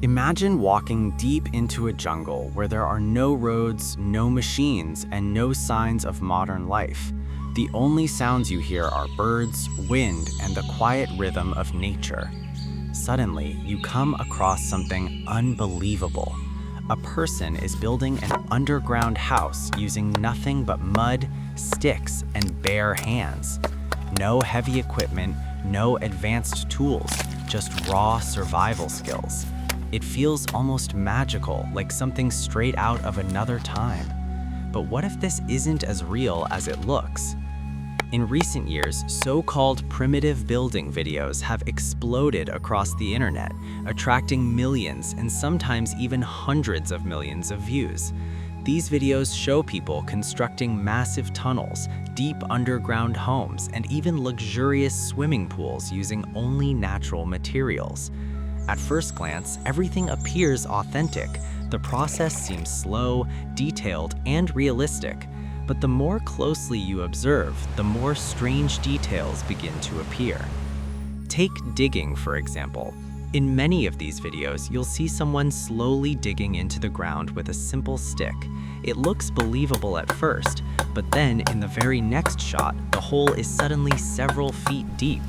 Imagine walking deep into a jungle where there are no roads, no machines, and no signs of modern life. The only sounds you hear are birds, wind, and the quiet rhythm of nature. Suddenly, you come across something unbelievable. A person is building an underground house using nothing but mud, sticks, and bare hands. No heavy equipment, no advanced tools, just raw survival skills. It feels almost magical, like something straight out of another time. But what if this isn't as real as it looks? In recent years, so-called primitive building videos have exploded across the internet, attracting millions and sometimes even hundreds of millions of views. These videos show people constructing massive tunnels, deep underground homes, and even luxurious swimming pools using only natural materials. At first glance, everything appears authentic. The process seems slow, detailed, and realistic. But the more closely you observe, the more strange details begin to appear. Take digging, for example. In many of these videos, you'll see someone slowly digging into the ground with a simple stick. It looks believable at first, but then in the very next shot, the hole is suddenly several feet deep.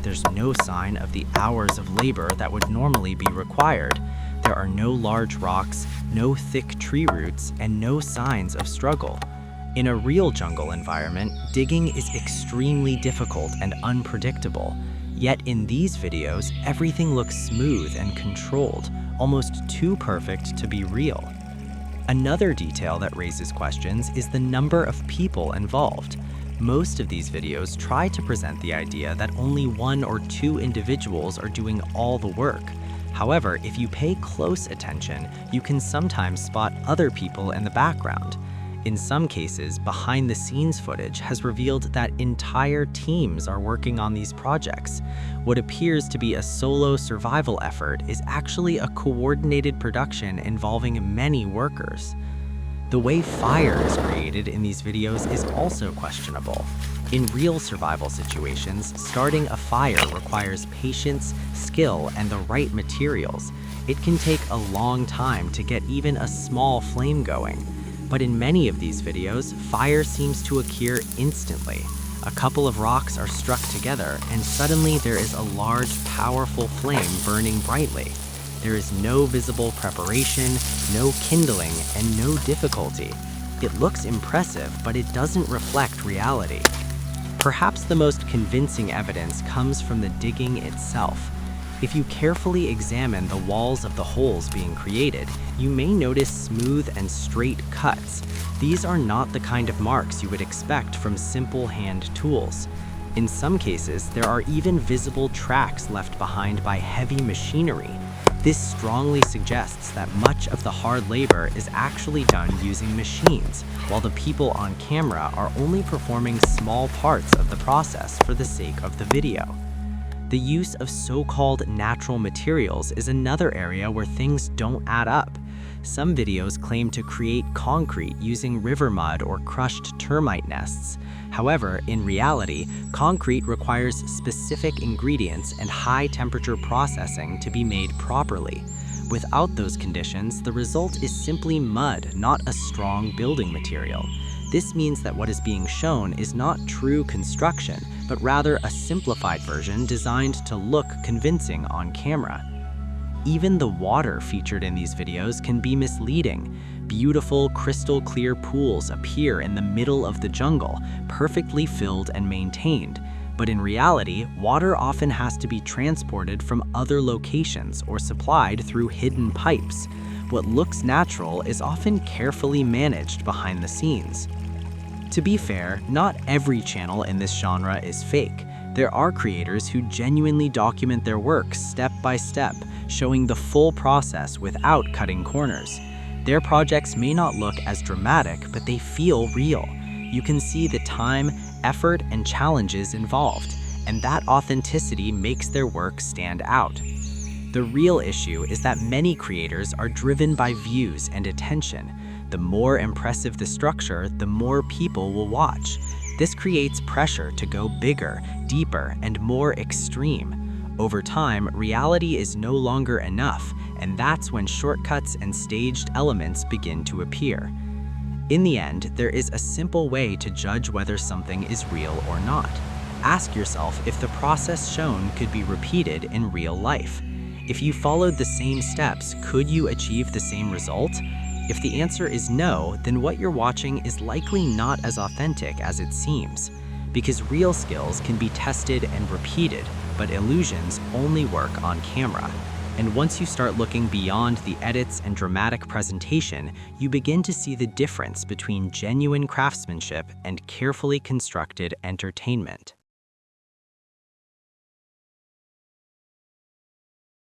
There's no sign of the hours of labor that would normally be required. There are no large rocks, no thick tree roots, and no signs of struggle. In a real jungle environment, digging is extremely difficult and unpredictable. Yet in these videos, everything looks smooth and controlled, almost too perfect to be real. Another detail that raises questions is the number of people involved. Most of these videos try to present the idea that only one or two individuals are doing all the work. However, if you pay close attention, you can sometimes spot other people in the background. In some cases, behind-the-scenes footage has revealed that entire teams are working on these projects. What appears to be a solo survival effort is actually a coordinated production involving many workers. The way fire is created in these videos is also questionable. In real survival situations, starting a fire requires patience, skill, and the right materials. It can take a long time to get even a small flame going. But in many of these videos, fire seems to occur instantly. A couple of rocks are struck together, and suddenly there is a large, powerful flame burning brightly. There is no visible preparation, no kindling, and no difficulty. It looks impressive, but it doesn't reflect reality. Perhaps the most convincing evidence comes from the digging itself. If you carefully examine the walls of the holes being created, you may notice smooth and straight cuts. These are not the kind of marks you would expect from simple hand tools. In some cases, there are even visible tracks left behind by heavy machinery. This strongly suggests that much of the hard labor is actually done using machines, while the people on camera are only performing small parts of the process for the sake of the video. The use of so-called natural materials is another area where things don't add up. Some videos claim to create concrete using river mud or crushed termite nests. However, in reality, concrete requires specific ingredients and high-temperature processing to be made properly. Without those conditions, the result is simply mud, not a strong building material. This means that what is being shown is not true construction, but rather a simplified version designed to look convincing on camera. Even the water featured in these videos can be misleading. Beautiful, crystal-clear pools appear in the middle of the jungle, perfectly filled and maintained. But in reality, water often has to be transported from other locations or supplied through hidden pipes. What looks natural is often carefully managed behind the scenes. To be fair, not every channel in this genre is fake. There are creators who genuinely document their work step by step, showing the full process without cutting corners. Their projects may not look as dramatic, but they feel real. You can see the time, effort, and challenges involved, and that authenticity makes their work stand out. The real issue is that many creators are driven by views and attention. The more impressive the structure, the more people will watch. This creates pressure to go bigger, deeper, and more extreme. Over time, reality is no longer enough, and that's when shortcuts and staged elements begin to appear. In the end, there is a simple way to judge whether something is real or not. Ask yourself if the process shown could be repeated in real life. If you followed the same steps, could you achieve the same result? If the answer is no, then what you're watching is likely not as authentic as it seems. Because real skills can be tested and repeated, but illusions only work on camera. And once you start looking beyond the edits and dramatic presentation, you begin to see the difference between genuine craftsmanship and carefully constructed entertainment.